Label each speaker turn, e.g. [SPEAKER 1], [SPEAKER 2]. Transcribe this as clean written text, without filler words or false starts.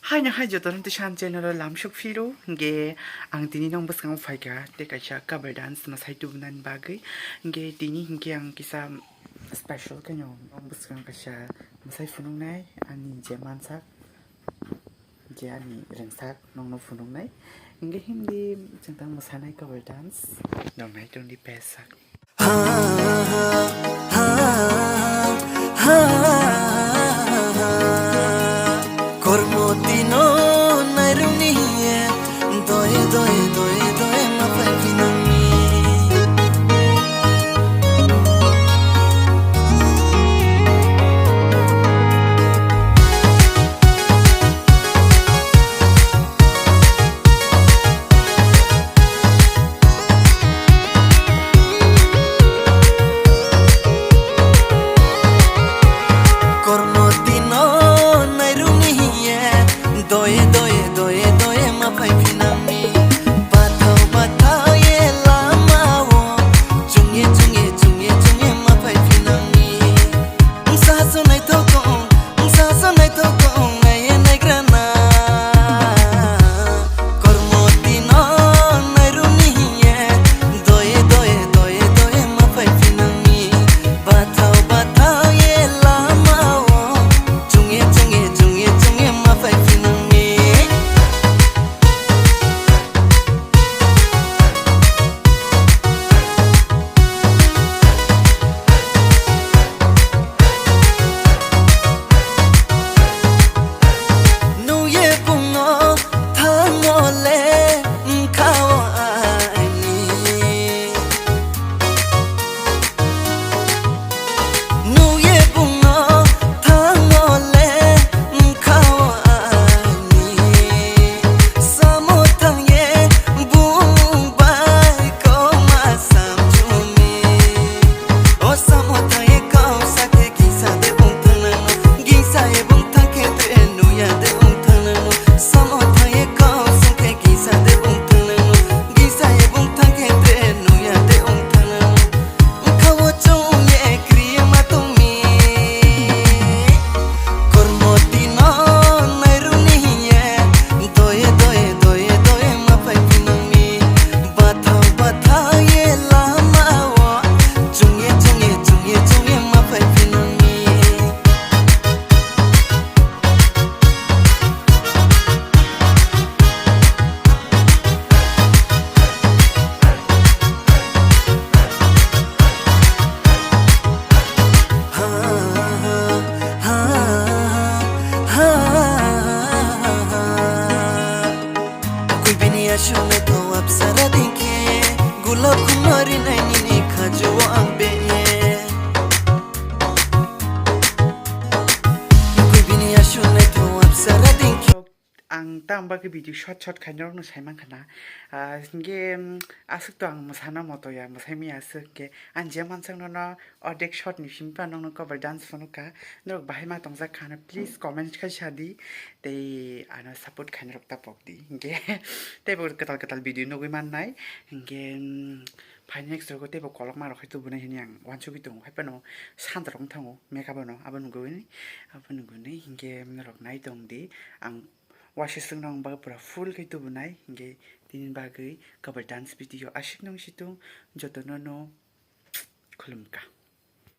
[SPEAKER 1] Hai na hai jodoh nanti shan channel lamshuk firu nge ang tini nong besang faiga te kaisa cover dance mas hai tu bunan bagai nge tini nge ang kisa special kanyo nong besang kaisa mas hai funung nai ani je mansak je ani rengsak nong no funung nai nge hindi jengtang mas hanai cover dance nong nai tong di pesak
[SPEAKER 2] Kormoti Noh nairuniye doye doye doye doye mapai pinami Kormoti Noh nairuniye doye doye doye doye mapai pinami batau batau ye lamawo jungye jungye jungye jungye mapai pinami sa sonai tokong naye naigrana Kormoti Noh nairuniye doye doye doye doye mapai pinami batau batau ye lamawo jungye jungye jungye jungye mapai pinami nuye bungo thangole khawa ani nuye bungo thangole khawa ani samothang ye bung bai ko ma sam chumi o samothang ye kaw sakhe gisa de bung thang gisa ye bung thang ke de nuya de bung thang samothang ye kaw sakhe gisa de bung thang gisa ye bung thang ke de nuya de bung thang khawo chung ye kriya ma tumi Kormoti Noh nairuniye doye doye doye doye mapai pinami batau batau ye lamawo jungye jungye jungye jungye mapai pinami Kui bini ashome to apsara dinke gulab kumari naini ni khajo ambe Kui bini ashome to apsara dinke
[SPEAKER 1] ang tamba ke video short khainor no saimang khana nge asuk to ang masana moto ya masaimi asuk ke anje mansang no odek short ni simpa no cover dance fono ka no bahai ma tongja khana please comment kha shadi te ana support khainor ta pokdi nge te bor katal video no gui man nai nge next rogo te bo kolok ma rokhai tu bunai hini ang wanchu bi tung haipa no sandrong thango makeup no abanu gui nge rok nai tong di ang washisung nong ba pura full kai tu bunai nge tin bagai cover dance video ashik nong situng jotono no khulumka